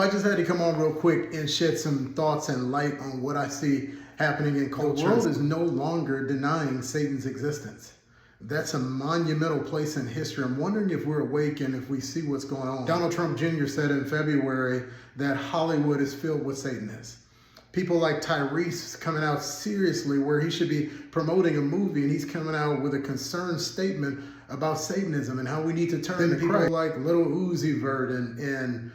I just had to come on real quick and shed some thoughts and light on what I see happening in culture. The world is no longer denying Satan's existence. That's a monumental place in history. I'm wondering if we're awake and if we see what's going on. Donald Trump Jr. said in February that Hollywood is filled with Satanists. People like Tyrese coming out seriously where he should be promoting a movie, and he's coming out with a concerned statement about Satanism and how we need to turn to Christ. People like Little Uzi Vert and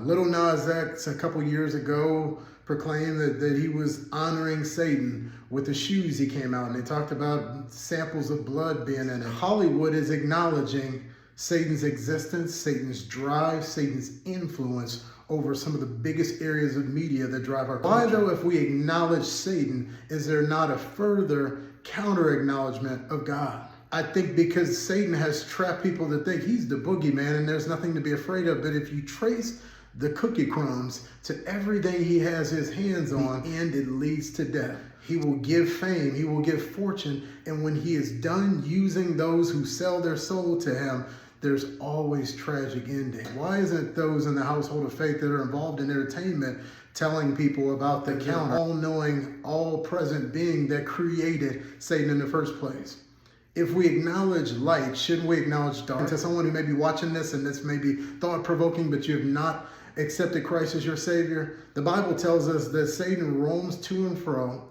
Little Nas X a couple years ago proclaimed that he was honoring Satan with the shoes he came out, and they talked about samples of blood being in it. Hollywood is acknowledging Satan's existence, Satan's drive, Satan's influence over some of the biggest areas of media that drive our culture. Why though, if we acknowledge Satan, is there not a further counter-acknowledgement of God? I think because Satan has trapped people to think he's the boogeyman and there's nothing to be afraid of. But if you trace the cookie crumbs to everything he has his hands on, and it leads to death. He will give fame, he will give fortune, and when he is done using those who sell their soul to him, there's always tragic ending. Why isn't those in the household of faith that are involved in entertainment telling people about the counter, all-knowing, all-present being that created Satan in the first place? If we acknowledge light, shouldn't we acknowledge dark? To someone who may be watching this and this may be thought-provoking, but you have not accepted Christ as your Savior, the Bible tells us that Satan roams to and fro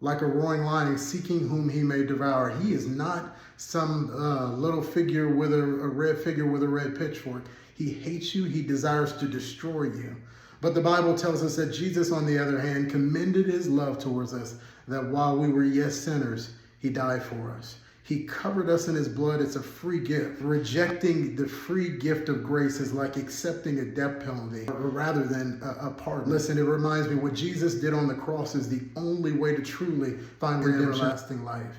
like a roaring lion, seeking whom he may devour. He is not some little figure with a red figure with a red pitchfork. He hates you. He desires to destroy you. But the Bible tells us that Jesus, on the other hand, commended his love towards us, that while we were yet sinners, he died for us. He covered us in his blood. It's a free gift. Rejecting the free gift of grace is like accepting a death penalty rather than a pardon. Listen, it reminds me what Jesus did on the cross is the only way to truly find everlasting life.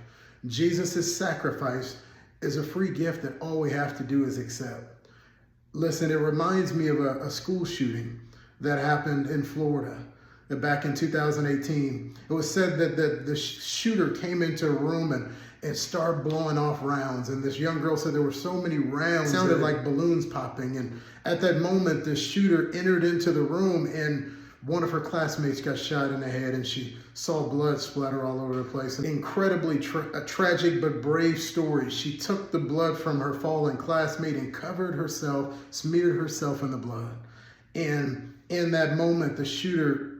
Jesus' sacrifice is a free gift that all we have to do is accept. Listen, it reminds me of a school shooting that happened in Florida back in 2018. It was said that the shooter came into a room and started blowing off rounds. And this young girl said there were so many rounds. It sounded like balloons popping. And at that moment, the shooter entered into the room and one of her classmates got shot in the head and she saw blood splatter all over the place. An incredibly tragic but brave story. She took the blood from her fallen classmate and covered herself, smeared herself in the blood. And in that moment, the shooter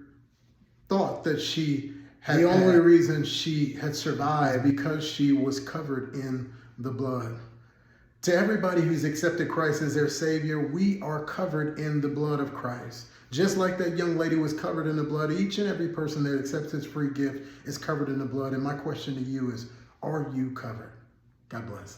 thought that the only reason she had survived because she was covered in the blood. To everybody who's accepted Christ as their Savior, we are covered in the blood of Christ. Just like that young lady was covered in the blood, each and every person that accepts his free gift is covered in the blood. And my question to you is, are you covered? God bless.